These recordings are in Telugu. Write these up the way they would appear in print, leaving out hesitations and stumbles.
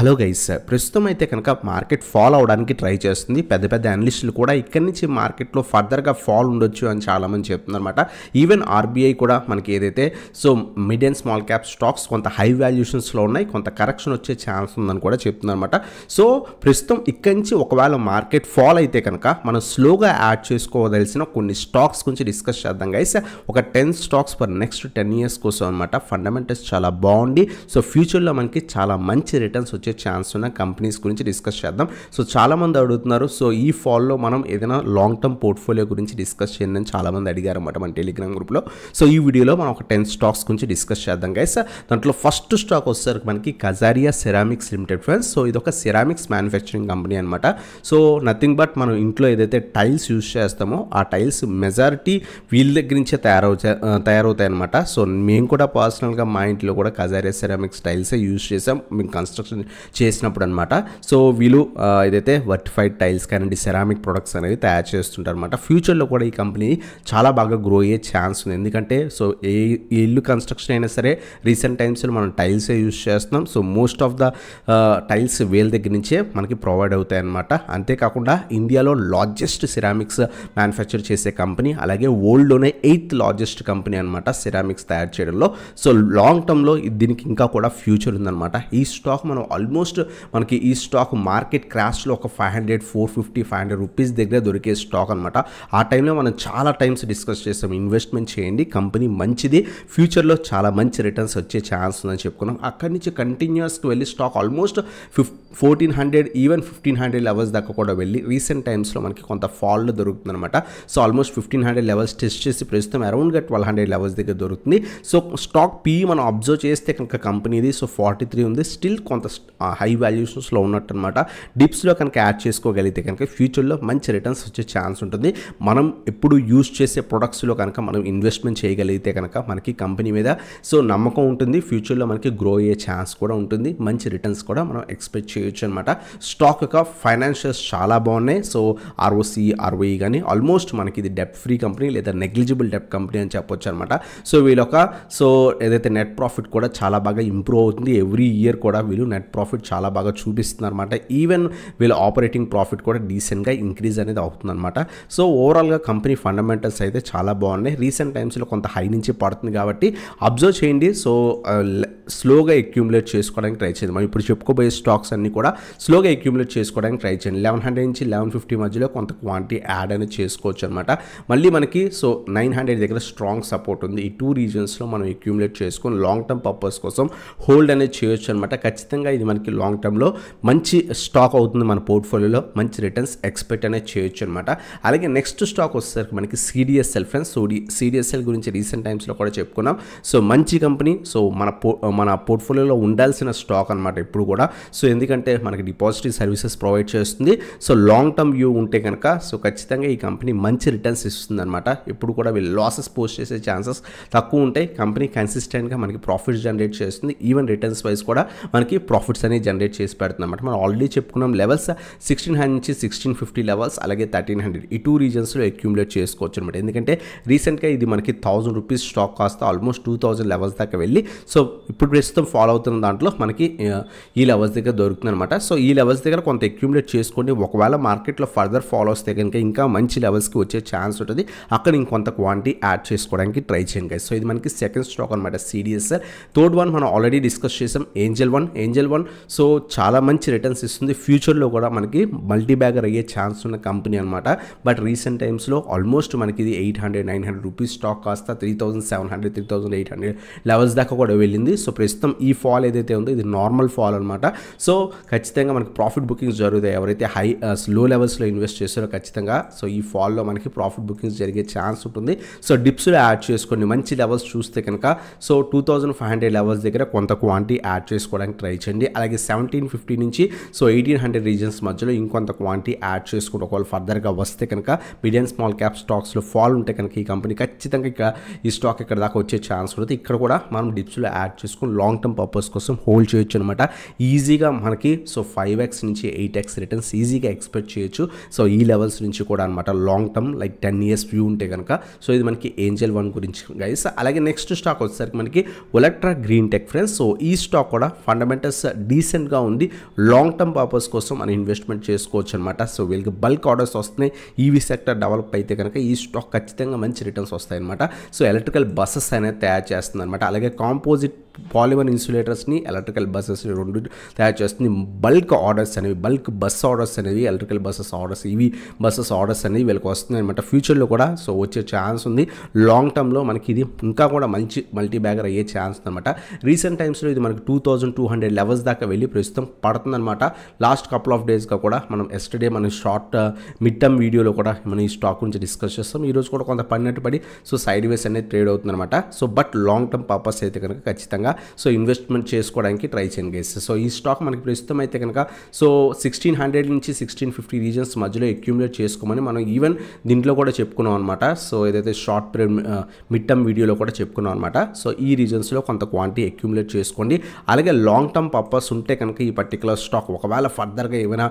హలో గైస్, ప్రస్తుతం అయితే కనుక మార్కెట్ ఫాల్ అవడానికి ట్రై చేస్తుంది. పెద్ద పెద్ద అనలిస్టులు కూడా ఇక్కడి నుంచి మార్కెట్లో ఫర్దర్గా ఫాల్ ఉండొచ్చు అని చాలామంది చెప్తున్నారన్నమాట. ఈవెన్ ఆర్బీఐ కూడా మనకి ఏదైతే mid and small cap stocks కొంత హై వాల్యుయేషన్స్లో ఉన్నాయి, కొంత కరెక్షన్ వచ్చే ఛాన్స్ ఉందని కూడా చెప్తున్నారన్నమాట. సో ప్రస్తుతం ఇక్కడి నుంచి ఒకవేళ మార్కెట్ ఫాల్ అయితే కనుక మనం స్లోగా యాడ్ చేసుకోవలసిన కొన్ని స్టాక్స్ గురించి డిస్కస్ చేద్దాం గైస్. ఒక 10 స్టాక్స్ ఫర్ నెక్స్ట్ 10 years కోసం అనమాట. ఫండమెంటల్స్ చాలా బాగుంది. సో ఫ్యూచర్లో మనకి చాలా మంచి రిటర్న్స్ వచ్చే ఛాన్స్ ఉన్న కంపెనీస్ గురించి డిస్కస్ చేద్దాం. సో చాలామంది అడుగుతున్నారు, సో ఈ ఫాల్లో మనం ఏదైనా లాంగ్ టర్మ్ పోర్ట్ఫోలియో గురించి డిస్కస్ చేయండి అని చాలామంది అడిగారు అనమాట మన టెలిగ్రామ్ గ్రూప్లో. సో ఈ వీడియోలో మనం ఒక 10 స్టాక్స్ గురించి డిస్కస్ చేద్దాం గైస్. దాంట్లో ఫస్ట్ స్టాక్ వచ్చేసరికి మనకి Kajaria ceramics limited friends. So ఇది ఒక సెరామిక్స్ మ్యానుఫ్యాక్చరింగ్ కంపెనీ అనమాట. సో నథింగ్ బట్ మనం ఇంట్లో ఏదైతే టైల్స్ యూజ్ చేస్తామో ఆ టైల్స్ మెజారిటీ వీళ్ళ దగ్గర నుంచే తయారవుతాయి అనమాట. సో మేము కూడా పర్సనల్గా మా ఇంట్లో కూడా కజారియా సెరామిక్స్ టైల్సే యూజ్ చేసాం మేము కన్స్ట్రక్షన్ చేసినప్పుడు అనమాట. సో వీళ్ళు ఏదైతే వర్టిఫైడ్ టైల్స్ కానీ సెరామిక్ ప్రొడక్ట్స్ అనేవి తయారు చేస్తుంటారు అనమాట. ఫ్యూచర్లో కూడా ఈ కంపెనీ చాలా బాగా గ్రో అయ్యే ఛాన్స్ ఉంది. ఎందుకంటే సో ఏ ఇల్లు కన్స్ట్రక్షన్ అయినా సరే రీసెంట్ టైమ్స్లో మనం టైల్సే యూజ్ చేస్తున్నాం. So most of the tiles వీళ్ళ దగ్గర నుంచే మనకి ప్రొవైడ్ అవుతాయి అనమాట. అంతేకాకుండా ఇండియాలో లార్జెస్ట్ సెరామిక్స్ మ్యానుఫ్యాక్చర్ చేసే కంపెనీ, అలాగే వరల్డ్లోనే 8th లార్జెస్ట్ కంపెనీ అనమాట సెరామిక్స్ తయారు చేయడంలో. సో లాంగ్ టర్మ్లో దీనికి ఇంకా కూడా ఫ్యూచర్ ఉందన్నమాట. ఈ స్టాక్ మనం ఆల్మోస్ట్ మనకి ఈ స్టాక్ మార్కెట్ క్రాష్లో ఒక 500, 450, 500 రూపీస్ దగ్గర దొరికే స్టాక్ అనమాట. ఆ టైంలో మనం చాలా టైమ్స్ డిస్కస్ చేస్తాం, ఇన్వెస్ట్మెంట్ చేయండి, కంపెనీ మంచిది, ఫ్యూచర్లో చాలా మంచి రిటర్న్స్ వచ్చే ఛాన్స్ ఉందని చెప్పుకున్నాం. అక్కడి నుంచి కంటిన్యూస్గా వెళ్ళి స్టాక్ ఆల్మోస్ట్ 1400 ఈవెన్ 1500 లెవెల్స్ దాకా కూడా వెళ్ళి రీసెంట్ టైమ్స్లో మనకి కొంత ఫాల్లో దొరుకుతుంది అనమాట. సో ఆల్మోస్ట్ 1500 లెవెల్స్ టెస్ట్ చేసి ప్రస్తుతం అరౌండ్గా 1200 లెవెల్స్ దగ్గర దొరుకుతుంది. సో స్టాక్ పీ మనం అబ్జర్వ్ చేస్తే కనుక కంపెనీది సో 43 ఉంది, స్టిల్ కొంత హై వాల్యుయేషన్స్లో ఉన్నట్టు అనమాట. డిప్స్లో కనుక యాడ్ చేసుకోగలిగితే కనుక ఫ్యూచర్లో మంచి రిటర్న్స్ వచ్చే ఛాన్స్ ఉంటుంది. మనం ఎప్పుడు యూజ్ చేసే ప్రొడక్ట్స్లో కనుక మనం ఇన్వెస్ట్మెంట్ చేయగలిగితే కనుక మనకి కంపెనీ మీద సో నమ్మకం ఉంటుంది, ఫ్యూచర్లో మనకి గ్రో అయ్యే ఛాన్స్ కూడా ఉంటుంది, మంచి రిటర్న్స్ కూడా మనం ఎక్స్పెక్ట్ చేయొచ్చు అనమాట. స్టాక్ యొక్క ఫైనాన్షియల్స్ చాలా బాగున్నాయి. సో ఆర్ఓసి, ఆర్ఓఈ కానీ ఆల్మోస్ట్ మనకి ఇది డెప్ట్ ఫ్రీ కంపెనీ లేదా నెగ్లిజిబుల్ డెప్ట్ కంపెనీ అని చెప్పొచ్చు అనమాట. సో వీళ్ళొక సో ఏదైతే నెట్ ప్రాఫిట్ కూడా చాలా బాగా ఇంప్రూవ్ అవుతుంది. ఎవ్రీ ఇయర్ కూడా వీళ్ళు నెట్ ప్రాఫిట్ చాలా బాగా చూపిస్తున్నారు అనమాట. ఈవెన్ వీళ్ళ ఆపరేటింగ్ ప్రాఫిట్ కూడా డీసెంట్గా ఇంక్రీజ్ అనేది అవుతుందన్నమాట. సో ఓవరాల్గా కంపెనీ ఫండమెంటల్స్ అయితే చాలా బాగున్నాయి. రీసెంట్ టైమ్స్లో కొంత హై నుంచి పడుతుంది కాబట్టి అబ్జర్వ్ చేయండి. సో స్లోగా అక్యూములేట్ చేసుకోవడానికి ట్రై చేయండి. మనం ఇప్పుడు చెప్పుకోబోయే స్టాక్స్ అన్ని కూడా స్లోగా అక్యూములేట్ చేసుకోవడానికి ట్రై చేయండి. 1100 నుంచి 1150 మధ్యలో కొంత క్వాంటిటీ యాడ్ అనేది చేసుకోవచ్చు అనమాట. మళ్ళీ మనకి సో 900 దగ్గర స్ట్రాంగ్ సపోర్ట్ ఉంది. ఈ 2 రీజన్స్లో మనం అక్యూములేట్ చేసుకొని లాంగ్ టర్మ్ పర్పస్ కోసం హోల్డ్ అనేది చేయొచ్చు అనమాట. ఖచ్చితంగా ఇది మనకి లాంగ్ టర్మ్లో మంచి స్టాక్ అవుతుంది, మన పోర్ట్ఫోలియోలో మంచి రిటర్న్స్ ఎక్స్పెక్ట్ అనేది చేయొచ్చు అనమాట. అలాగే నెక్స్ట్ స్టాక్ వచ్చేసరికి మనకి సిడిఎస్ఎల్ ఫ్రెండ్స్. సో సిడిఎస్ఎల్ గురించి రీసెంట్ టైమ్స్లో కూడా చెప్పుకున్నాం. సో మంచి కంపెనీ, సో మన పోర్ట్ఫోలియోలో ఉండాల్సిన స్టాక్ అనమాట ఇప్పుడు కూడా. సో ఎందుకంటే మనకి డిపాజిటరీ సర్వీసెస్ ప్రొవైడ్ చేస్తుంది. సో లాంగ్ టర్మ్ వ్యూ ఉంటే కనుక సో ఖచ్చితంగా ఈ కంపెనీ మంచి రిటర్న్స్ ఇస్తుంది అనమాట. ఇప్పుడు కూడా వీళ్ళు లాసెస్ పోస్ట్ చేసే ఛాన్సెస్ తక్కువ ఉంటాయి. కంపెనీ కన్సిస్టెంట్గా మనకి ప్రాఫిట్స్ జనరేట్ చేస్తుంది. ఈవెన్ రిటర్న్స్ వైజ్ కూడా మనకి ప్రాఫిట్స్ అనేది జనరేట్ చేసి పెడుతుంది అనమాట. మనం ఆల్రెడీ చెప్పుకున్నాం లెవెల్స్ 1600 నుంచి 1650 లెవెల్స్, అలాగే 1300 ఈ 2 రీజన్స్లో అక్యూములేట్ చేసుకోవచ్చు అనమాట. ఎందుకంటే రీసెంట్గా ఇది మనకి 1000 రూపీస్ స్టాక్ కాస్త ఆల్మోస్ట్ 2000 లెవెల్స్ దాకా వెళ్ళి సో ఇప్పుడు ప్రస్తుతం ఫాలో అవుతున్న దాంట్లో మనకి ఈ లెవెల్స్ దగ్గర దొరుకుతుంది అనమాట. సో ఈ లెవెల్స్ దగ్గర కొంత అక్యూములేట్ చేసుకోండి. ఒకవేళ మార్కెట్లో ఫర్దర్ ఫాలో వస్తే కనుక ఇంకా మంచి లెవెల్స్కి వచ్చే ఛాన్స్ ఉంటుంది. అక్కడ ఇంకొంత క్వాంటిటీ యాడ్ చేసుకోవడానికి ట్రై చేయండి. సో ఇది మనకి సెకండ్ స్టాక్ అనమాట సిడిఎస్ఎల్. థర్డ్ వన్ మనం ఆల్రెడీ డిస్కస్ చేసాం, ఏంజల్ వన్. సో చాలా మంచి రిటర్న్స్ ఇస్తుంది. ఫ్యూచర్లో కూడా మనకి మల్టీ బ్యాగర్ అయ్యే ఛాన్స్ ఉన్న కంపెనీ అనమాట. బట్ రీసెంట్ టైమ్స్లో ఆల్మోస్ట్ మనకి ఇది 800, 900 రూపీస్ స్టాక్ కాస్త 3700, 3800 లెవెల్స్ దాకా కూడా వెళ్ళింది. సో ప్రస్తుతం ఈ ఫాల్ ఏదైతే ఉందో ఇది నార్మల్ ఫాల్ అనమాట. సో ఖచ్చితంగా మనకి ప్రాఫిట్ బుకింగ్స్ జరుగుతాయి. ఎవరైతే లో లెవెల్స్లో ఇన్వెస్ట్ చేస్తారో ఖచ్చితంగా సో ఈ ఫాల్లో మనకి ప్రాఫిట్ బుకింగ్స్ జరిగే ఛాన్స్ ఉంటుంది. సో డిప్స్లో యాడ్ చేసుకోండి. మంచి లెవెల్స్ చూస్తే కనుక సో 2500 లెవెల్స్ దగ్గర కొంత క్వాంటిటీ యాడ్ చేసుకోవడానికి ట్రై చేయండి. అలాగే 1750 నుంచి సో 1800 రీజన్స్ మధ్యలో ఇంకొంత క్వాంటిటీ యాడ్ చేసుకుంటూ ఒకవేళ ఫర్దర్గా వస్తే కనుక మిడ్ అండ్ స్మాల్ క్యాప్ స్టాక్స్లో ఫాల్ ఉంటే కనుక ఈ కంపెనీ ఖచ్చితంగా ఇక్కడ ఈ స్టాక్ ఇక్కడ దాకా వచ్చే ఛాన్స్ ఉంటుంది. ఇక్కడ కూడా మనం డిప్స్లో యాడ్ చేసుకుని చేసుకుని లాంగ్ టర్మ్ పర్పస్ కోసం హోల్డ్ చేయొచ్చు అనమాట. ఈజీగా మనకి సో 5x నుంచి 8x రిటర్న్స్ ఈజీగా ఎక్స్పెక్ట్ చేయొచ్చు. సో ఈ లెవెల్స్ నుంచి కూడా అనమాట long term like 10 years view ఉంటే కనుక. సో ఇది మనకి ఏంజల్ వన్ గురించి గైస్. అలాగే నెక్స్ట్ స్టాక్ వచ్చేసరికి మనకి Olectra green tech friends. So ఈ స్టాక్ కూడా ఫండమెంటల్స్ డీసెంట్గా ఉంది, లాంగ్ టర్మ్ పర్పస్ కోసం మనం ఇన్వెస్ట్మెంట్ చేసుకోవచ్చు అనమాట. సో వీళ్ళకి బల్క్ ఆర్డర్స్ వస్తున్నాయి, ఈవీ సెక్టర్ డెవలప్ అయితే కనుక ఈ స్టాక్ ఖచ్చితంగా మంచి రిటర్న్స్ వస్తాయి అనమాట. సో ఎలక్ట్రికల్ బస్సెస్ అనేది తయారు చేస్తుంది అనమాట. అలాగే కాంపోజిట్ పాలిమర్ ఇన్సులేటర్స్ని ఎలక్ట్రికల్ బస్సెస్ని రెండు తయారు చేస్తుంది. బల్క్ ఆర్డర్స్ అనేవి, బల్క్ బస్ ఆర్డర్స్ అనేవి, electrical buses orders, EV buses orders అనేవి వీళ్ళకి వస్తున్నాయి అనమాట. ఫ్యూచర్లో కూడా సో వచ్చే ఛాన్స్ ఉంది. లాంగ్ టర్మ్లో మనకి ఇది ఇంకా కూడా మంచి మల్టీ బ్యాగర్ అయ్యే ఛాన్స్ అనమాట. రీసెంట్ టైమ్స్లో ఇది మనకి 2200 లెవెల్స్ దాకా వెళ్ళి ప్రస్తుతం పడుతుందన్నమాట. లాస్ట్ కపుల్ ఆఫ్ డేస్గా కూడా మనం ఎస్టర్డే మన షార్ట్ మిడ్ టర్మ్ వీడియోలో కూడా మనం ఈ స్టాక్ గురించి డిస్కస్ చేస్తాం. ఈరోజు కూడా కొంత పడినట్టు పడి సో సైడ్ వేస్ అనేది ట్రేడ్ అవుతుందన్నమాట. So but long term purpose అయితే కనుక ఖచ్చితంగా సో ఇన్వెస్ట్మెంట్ చేసుకోవడానికి ట్రై చేయండి గైస్. సో ఈ స్టాక్ మనకి ప్రస్తుతం అయితే కనుక సో 1600 నుంచి 1650 రీజన్స్ మధ్యలో అక్యూములేట్ చేసుకోమని మనం ఈవెన్ దీంట్లో కూడా చెప్పుకున్నాం అనమాట. సో ఏదైతే షార్ట్ పీరియడ్ మిడ్ టర్మ్ వీడియోలో కూడా చెప్పుకున్నాం అనమాట. సో ఈ రీజన్స్లో కొంత క్వాంటిటీ అక్యూములేట్ చేసుకోండి. అలాగే లాంగ్ టర్మ్ పర్పస్ ఉంటే కనుక ఈ పర్టికులర్ స్టాక్ ఒకవేళ ఫర్దర్గా ఏమైనా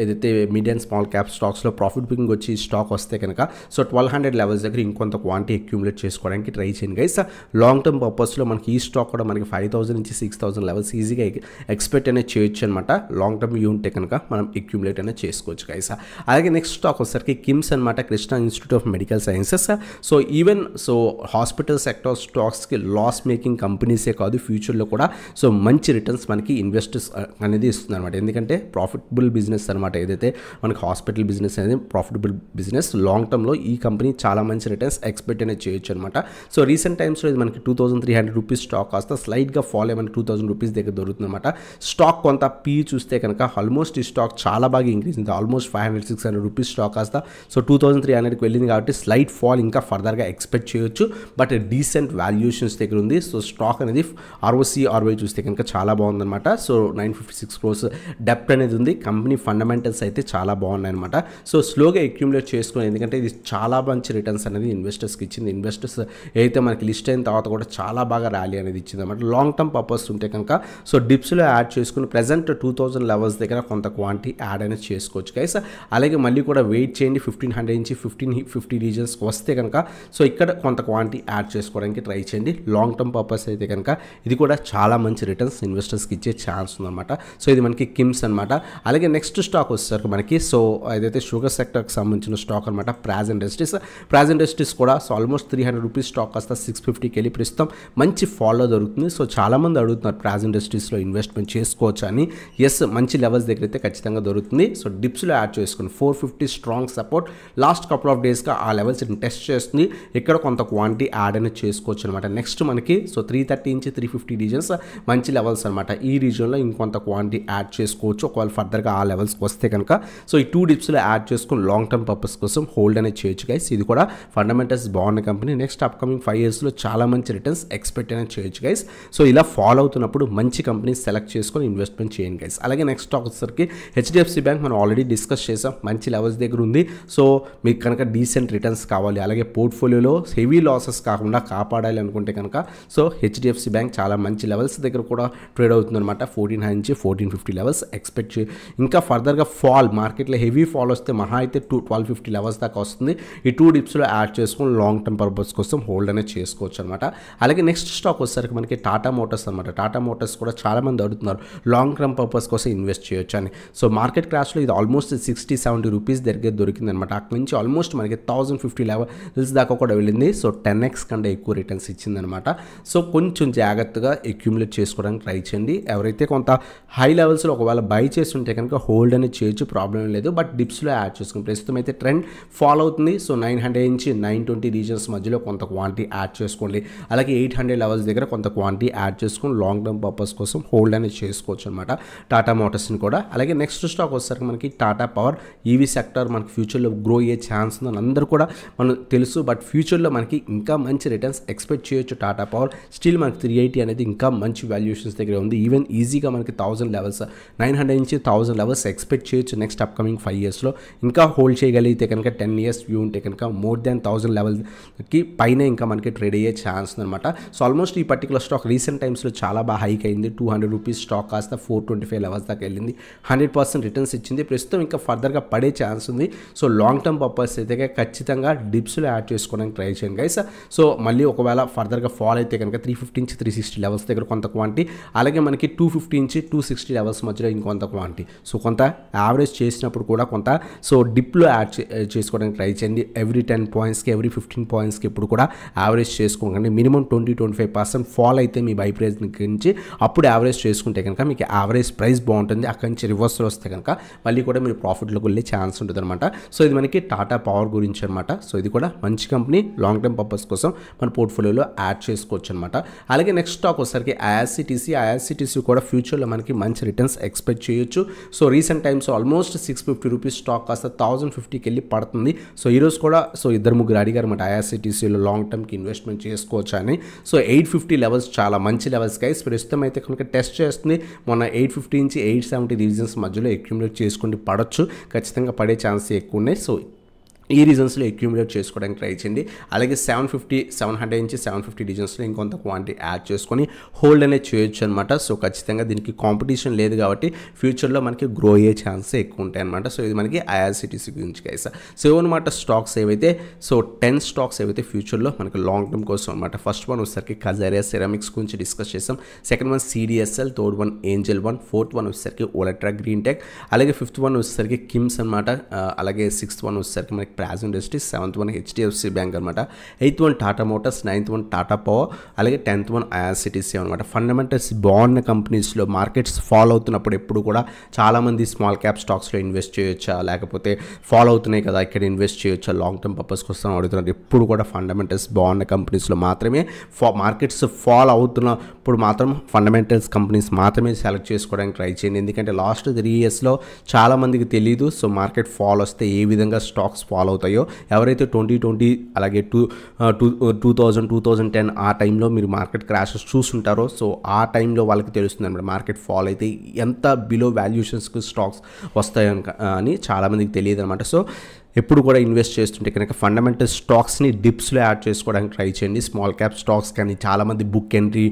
ఏదైతే మిడ్ అండ్ స్మాల్ క్యాప్ స్టాక్స్లో ప్రాఫిట్ బుకింగ్ వచ్చి ఈ స్టాక్ వస్తే కనుక సో 1200 లెవెల్స్ దగ్గర ఇంకొంత క్వాంటిటీ అక్యూములేట్ చేసుకోవడానికి ట్రై చేయండి గైస్. లాంగ్ టర్మ్ పర్పస్లో మనకి ఈ స్టాక్ కూడా మనకి 5000 నుంచి 6000 లెవెల్స్ ఈజీగా ఎక్స్పెక్ట్ అనేది చేయొచ్చు అనమాట. లాంగ్ టర్మ్ వ్యూ ఉంటే కనుక మనం అక్యూములేట్ అనేది చేసుకోవచ్చు గైస్. అలాగే నెక్స్ట్ స్టాక్ వచ్చేసరికి కిమ్స్ అనమాట, Krishna Institute of Medical Sciences. So even so hospital sector స్టాక్స్కి లాస్ మేకింగ్ కంపెనీసే కాదు, ఫ్యూచర్లో కూడా సో మంచి రిటర్న్స్ మనకి ఇన్వెస్టర్స్ అనేది ఇస్తుంది అనమాట. ఎందుకంటే ప్రాఫిటబుల్ బిజినెస్ అనమాట. ఏదైతే మనకి హాస్పిటల్ బిజినెస్ అనేది ప్రాఫిటబుల్ బిజినెస్, లాంగ్ టర్మ్లో ఈ కంపెనీ చాలా మంచి రిటర్న్స్ ఎక్స్పెక్ట్ అనేది చేయొచ్చు అనమాట. సో రీసెంట్ టైమ్స్లో ఇది మనకి 2300 రూపీస్ స్టాక్ కాస్త స్లైడ్గా ఫాల్ అయ్యి మనకి 2000 రూపీస్ దగ్గర దొరుకుతుంది అనమాట. స్టాక్ కొంత పీ చూస్తే కనుక ఆల్మోస్ట్ ఈ స్టాక్ చాలా బాగా ఇంక్రీజ్ ఉంది. ఆల్మోస్ట్ 500-600 రూపీస్ స్టాక్ కాస్త సో 2300కి వెళ్ళింది కాబట్టి స్లైడ్ ఫాల్ ఇంకా ఫర్దర్గా ఎక్స్పెక్ట్ చేయొచ్చు. బట్ డీసెంట్ వాల్యుయేషన్స్ దగ్గర ఉంది. సో స్టాక్ అనేది ROI చూస్తే కనుక చాలా బాగుందన్నమాట. సో 956 crores డెప్ట్ అనేది ఉంది. కంపెనీ ఫండమెంటల్స్ అయితే చాలా బాగున్నాయి అనమాట. సో స్లోగా అక్యూములేట్ చేసుకుని, ఎందుకంటే ఇది చాలా మంచి రిటర్న్స్ అనేది ఇన్వెస్టర్స్కి ఇచ్చింది. ఇన్వెస్టర్స్ అయితే మనకి లిస్ట్ అయిన తర్వాత కూడా చాలా బాగా ర్యాలీ అనేది ఇచ్చింది అనమాట. లాంగ్ టర్మ్ పర్పస్ ఉంటే కనుక సో డిప్స్లో యాడ్ చేసుకుని ప్రజెంట్ 2000 లెవెల్స్ దగ్గర కొంత క్వాంటిటీ యాడ్ అనేది చేసుకోవచ్చు గైస్. అలాగే మళ్ళీ కూడా వెయిట్ చేయండి, 1500 నుంచి 1550 రీజన్స్కి వస్తే కనుక సో ఇక్కడ కొంత క్వాంటిటీ యాడ్ చేసుకోవడానికి ట్రై చేయండి. లాంగ్ టర్మ్ పర్పస్ అయితే కనుక ఇది కూడా చాలా మంచి రిటర్న్స్ ఇన్వెస్టర్స్కి ఇచ్చే ఛాన్స్ ఉందన్నమాట. సో ఇది మనకి కిమ్స్ అనమాట. అలాగే నెక్స్ట్ స్టాక్ వచ్చేసరికి మనకి సో ఏదైతే షుగర్ సెక్టర్కి సంబంధించిన స్టాక్ అనమాట, ప్రాజ్ ఇండస్ట్రీస్ కూడా సో ఆల్మోస్ట్ 300 రూపీస్ స్టాక్ కాస్త 650కి వెళ్ళి ప్రస్తుతం మంచి ఫాలో దొరుకుతుంది. సో చాలామంది అడుగుతున్నారు ప్రాజ్ ఇండస్ట్రీస్లో ఇన్వెస్ట్మెంట్ చేసుకోవచ్చు అని. ఎస్, మంచి లెవెల్స్ దగ్గర అయితే ఖచ్చితంగా దొరుకుతుంది. సో డిప్స్లో యాడ్ చేసుకుని 450 strong support last couple of డేస్గా ఆ లెవెల్స్ టెస్ట్ చేస్తుంది. ఇక్కడ కొంత క్వాంటిటీ యాడ్ అనేది చేసుకోవచ్చు అనమాట. నెక్స్ట్ మనకి సో 330 నుంచి 350 రీజన్స్ మంచి లెవెల్స్ అనమాట. ఈ రీజన్లో ఇంకొంత క్వాంటిటీ యాడ్ చేసుకోవచ్చు ఒకవేళ ఫర్దర్గా ఆ లెవెల్స్కి వస్తే కనుక. సో ఈ 2 డిప్స్లో యాడ్ చేసుకుని లాంగ్ టర్మ్ పర్పస్ కోసం హోల్డ్ అనేది చేయొచ్చు గైస్. ఇది కూడా ఫండమెంటల్స్ బాగున్న కంపెనీ. నెక్స్ట్ అప్కమింగ్ 5 yearsలో చాలా మంచి రిటర్న్స్ ఎక్స్పెక్ట్ అనేది చేయొచ్చు గైస్. సో ఇలా ఫాలో అవుతున్నప్పుడు మంచి కంపెనీ సెలెక్ట్ చేసుకొని ఇన్వెస్ట్మెంట్ చేయండి గైస్. అలాగే నెక్స్ట్ స్టాక్ వచ్చేసరికి HDFC బ్యాంక్ మనం ఆల్రెడీ డిస్కస్ చేసాం, మంచి లెవెల్స్ దగ్గర ఉంది. సో మీకు కనుక డీసెంట్ రిటర్న్స్ కావాలి, అలాగే పోర్ట్ఫోలియోలో హెవీ లాసెస్ కాకుండా కాపాడాలి అనుకుంటే కనుక సో HDFC బ్యాంక్ చాలా మంచి లెవెల్స్ దగ్గర కూడా ట్రేడ్ అవుతుంది అనమాట. 1400 నుంచి 1450 లెవెల్స్ ఎక్స్పెక్ట్ ఇంకా ఫర్దర్గా ఫాల్ మార్కెట్లో హెవీ ఫాల్ వస్తే మహా అయితే 1250 లెవెల్స్ దాకా వస్తుంది. ఈ 2 డిప్స్లో యాడ్ చేసుకుని లాంగ్ టర్మ్ పర్పస్ కోసం హోల్డ్ అనేది చేసుకోవచ్చు అనమాట. అలాగే నెక్స్ట్ స్టాక్ వచ్చేసరికి మనకి టాటా మోటార్స్ అనమాట. టాటా మోటార్స్ కూడా చాలా మంది అడుగుతున్నారు లాంగ్ టర్మ్ పర్పస్ కోసం ఇన్వెస్ట్ చేయొచ్చు అని. సో మార్కెట్ క్రాష్లో ఇది ఆల్మోస్ట్ 60-70 రూపీస్ దగ్గర దొరికింది అనమాట. అక్కడి నుంచి ఆల్మోస్ట్ మనకి 1050 లెవెల్స్ దాకా కూడా వెళ్ళింది. సో 10x కంటే ఎక్కువ రిటర్న్స్ ఇచ్చిందనమాట. సో కొంచెం జాగ్రత్తగా అక్యూములేట్ చేసుకోవడానికి ట్రై చేయండి. ఎవరైతే కొంత హై లెవెల్స్లో ఒకవేళ బై చేసి ఉంటే కనుక హోల్డ్ అనేది చేయొచ్చు, ప్రాబ్లం లేదు. బట్ డిప్స్లో యాడ్ చేసుకుని ప్రస్తుతం అయితే ట్రెండ్ ఫాలో అవుతుంది. సో 900 నుంచి 920 రీజన్స్ మధ్యలో కొంత క్వాంటిటీ యాడ్ చేసుకోండి. అలాగే 800 లెవెల్స్ దగ్గర కొంత క్వాంటిటీ యాడ్ చేసుకుని లాంగ్ టర్మ్ పర్పస్ కోసం హోల్డ్ అనేది చేసుకోవచ్చు అనమాట టాటా మోటార్స్ని కూడా. అలాగే నెక్స్ట్ స్టాక్ వచ్చేసరికి మనకి టాటా పవర్. ఈవీ సెక్టర్ మనకి ఫ్యూచర్లో గ్రో అయ్యే ఛాన్స్ ఉందని అందరూ కూడా మనకు తెలుసు. బట్ ఫ్యూచర్లో మనకి ఇంకా మంచి రిటర్న్స్ ఎక్స్పెక్ట్ చేయొచ్చు టాటా పవర్. స్టిల్ మనకి 380 అనేది ఇంకా మంచి వాల్యుయేషన్స్ దగ్గర ఉంది. ఈవెన్ ఈజీగా మనకి 1000 లెవెల్స్ 900 నుంచి 1000 లెవెల్స్ ఎక్స్పెక్ట్ చేయొచ్చు నెక్స్ట్ అప్కమింగ్ 5 yearsలో. ఇంకా హోల్డ్ చేయగలిగితే కనుక 10 years వ్యూ ఉంటే కనుక మోర్ దాన్ 1000 లెవెల్కి పైన ఇంకా మనకి ట్రేడ్ అయ్యే ఛాన్స్ అనమాట. సో ఆల్మోస్ట్ ఈ పర్టికులర్ స్టాక్ రీసెంట్ టైమ్స్లో చాలా బాగా హైక్ అయింది. 200 రూపీస్ స్టాక్ కాస్త 425 లెవెల్స్ దాకా వెళ్ళింది. 100% రిటర్న్స్ ఇచ్చింది. ప్రస్తుతం ఇంకా ఫర్దర్గా పడే ఛాన్స్ ఉంది. సో లాంగ్ టర్మ్ పర్పస్ అయితే ఖచ్చితంగా డిప్స్లో యాడ్ చేసుకోవడానికి ట్రై చేయండి గైస్. సో మళ్ళీ ఒకవేళ ఫర్దర్గా ఫాల్ అయితే కనుక 350 నుంచి 360 లెవెల్స్ దగ్గర కొంత క్వాంటిటీ, అలాగే మనకి 250 నుంచి 260 లెవెల్స్ మధ్యలో ఇంకొంత క్వాంటిటీ. సో కొంత యావరేజ్ చేసినప్పుడు కూడా కొంత సో డిప్లో యాడ్ చేసుకోవడానికి ట్రై చేయండి. ఎవ్రీ 10 పాయింట్స్కి ఎవ్రీ 15 పాయింట్స్కి ఇప్పుడు కూడా యావరేజ్ చేసుకోకండి. మినిమం 20-25% ఫాల్ అయితే మీ బై ప్రైస్ నుంచి అప్పుడు యావరేజ్ చేసుకుంటే కనుక మీకు యావరేజ్ ప్రైస్ బాగుంటుంది. అక్కడి నుంచి రివర్స్లో వస్తే కనుక మళ్ళీ కూడా మీరు ప్రాఫిట్లోకి వెళ్ళే ఛాన్స్ ఉంటుంది అనమాట. సో ఇది మనకి టాటా పవర్ గురించి అనమాట. సో ఇది కూడా మంచి కంపెనీ, లాంగ్ టర్మ్ పర్పస్ కోసం మన పోర్ట్ఫోలియోలో యాడ్ చేసుకోవచ్చు అనమాట. అలాగే నెక్స్ట్ స్టాక్ వచ్చేసరికి ఐఆర్సిటీసీ కూడా ఫ్యూచర్లో మనకి మంచి రిటర్న్స్ ఎక్స్పెక్ట్ చేయొచ్చు. So recent times almost 650 rupees stock కాస్త 1050కి వెళ్ళి పడుతుంది. సో ఈరోజు కూడా సో 2-3 అడిగారు అనమాట ఐఆర్సిటీసీలో లాంగ్ టర్మ్కి ఇన్వెస్ట్మెంట్ చేసుకోవచ్చు అని. సో 850 లెవెల్స్ చాలా మంచి లెవెల్స్ గైస్. ప్రస్తుతం అయితే కనుక టెస్ట్ చేస్తుంది. మొన్న 850 నుంచి 870 రీజన్స్ మధ్యలో అక్యుములేట్ చేసుకుంటే పడవచ్చు. ఖచ్చితంగా పడే ఛాన్స్ ఎక్కువ ఉన్నాయి. సో ఈ రీజన్స్లో అక్యుములేట్ చేసుకోవడానికి ట్రై చేయండి. అలాగే 700 నుంచి 750 రీజన్స్లో ఇంకొంత క్వాంటిటీ యాడ్ చేసుకొని హోల్డ్ అనేది చేయొచ్చు అనమాట. సో ఖచ్చితంగా దీనికి కాంపిటీషన్ లేదు కాబట్టి ఫ్యూచర్లో మనకి గ్రో అయ్యే ఛాన్స్ ఎక్కువ ఉంటాయి అనమాట. సో ఇది మనకి ఐఆర్సిటీసీ గురించి గైస్. సో అనమాట స్టాక్స్ ఏవైతే 10 స్టాక్స్ ఏవైతే ఫ్యూచర్లో మనకి లాంగ్ టర్మ్ కోసం అనమాట. ఫస్ట్ వన్ వచ్చేసరికి కజారియా సెరామిక్స్ గురించి డిస్కస్ చేసాం. Second one CDSL, third one Angel one, fourth one వచ్చేసరికి ఓలెట్రా గ్రీన్ టెక్, అలాగే ఫిఫ్త్ వన్ వచ్చేసరికి కిమ్స్ అనమాట. అలాగే సిక్స్త్ వన్ వచ్చేసరికి మనకి Praj industries, 7th one HDFC bank అనమాట. 8th one Tata Motors, 9th one Tata power, అలాగే 10th వన్ ఐఆర్సిటీసీ అనమాట. ఫండమెంటల్స్ బాగున్న కంపెనీస్లో మార్కెట్స్ ఫాలో అవుతున్నప్పుడు ఎప్పుడు కూడా చాలామంది స్మాల్ క్యాప్ స్టాక్స్లో ఇన్వెస్ట్ చేయొచ్చా, లేకపోతే ఫాలో అవుతున్నాయి కదా ఇక్కడ ఇన్వెస్ట్ చేయొచ్చా లాంగ్ టర్మ్ పర్పస్ కోసం అడుగుతున్నారు. ఎప్పుడు కూడా ఫండమెంటల్స్ బాగున్న కంపెనీస్లో మాత్రమే మార్కెట్స్ ఫాలో అవుతున్నప్పుడు మాత్రం ఫండమెంటల్స్ కంపెనీస్ మాత్రమే సెలెక్ట్ చేసుకోవడానికి ట్రై చేయండి. ఎందుకంటే లాస్ట్ 3 ఇయర్స్లో చాలామందికి తెలియదు. సో మార్కెట్ ఫాల్ వస్తే ఏ విధంగా స్టాక్స్ ఫాలో అవుతాయో. ఎవరైతే 2020 అలాగే 2010 ఆ టైంలో మీరు మార్కెట్ క్రాషెస్ చూస్తుంటారో సో ఆ టైంలో వాళ్ళకి తెలుస్తుంది అనమాట మార్కెట్ ఫాల్ అయితే ఎంత బిలో వాల్యుయేషన్స్కి స్టాక్స్ వస్తాయని అని చాలామందికి తెలియదు అనమాట. సో ఎప్పుడు కూడా ఇన్వెస్ట్ చేస్తుంటే కనుక ఫండమెంటల్ స్టాక్స్ని డిప్స్లో యాడ్ చేసుకోవడానికి ట్రై చేయండి. స్మాల్ క్యాప్ స్టాక్స్ కానీ చాలామంది బుక్ ఎంట్రీ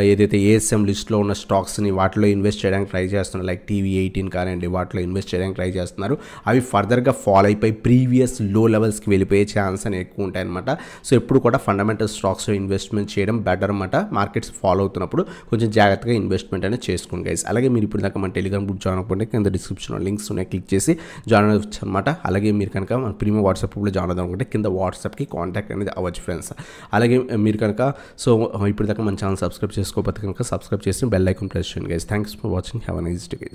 ఏదైతే ఏఎస్ఎం లిస్ట్లో ఉన్న స్టాక్స్ని వాటిలో ఇన్వెస్ట్ చేయడానికి ట్రై చేస్తున్నారు. లైక్ TV18 కానివ్వండి, వాటిలో ఇన్వెస్ట్ చేయడానికి ట్రై చేస్తున్నారు. అవి ఫర్దర్గా ఫాల్ అయిపోయి ప్రీవియస్ లో లెవెల్స్కి వెళ్ళిపోయే ఛాన్స్ అని ఎక్కువ ఉంటాయి అనమాట. సో ఎప్పుడు కూడా ఫండమెంటల్ స్టాక్స్లో ఇన్వెస్ట్మెంట్ చేయడం బెటర్ అనమాట. మార్కెట్స్ ఫాలో అవుతున్నప్పుడు కొంచెం జాగ్రత్తగా ఇన్వెస్ట్మెంట్ అనేది చేసుకోండి గైస్. అలాగే మీరు ఇప్పుడు దాకా మన టెలిగ్రామ్ గ్రూప్ జాయిన్ అవ్వకుండా కింద డిస్క్రిప్షన్లో లింక్స్ ఉన్నాయి, క్లిక్ చేసి జాయిన్ అవ్వచ్చు అనమాట. అలాగే మీరు కనుక మన ప్రీమియం వాట్సాప్ గ్రూప్లో జాయిన్ అవుదాం అనుకుంటే కింద వాట్సాప్కి కాంటాక్ట్ అనేది అవ్వచ్చు ఫ్రెండ్స్. అలాగే మీరు కనుక సో ఇప్పుడు దాకా మన ఛానల్ సబ్స్క్రైబ్ చేసుకోకపోతే కనుక సబ్స్క్రైబ్ చేసి బెల్ ఐకాన్ ప్రెస్ చేయండి guys. Thanks for watching. Have a nice day guys.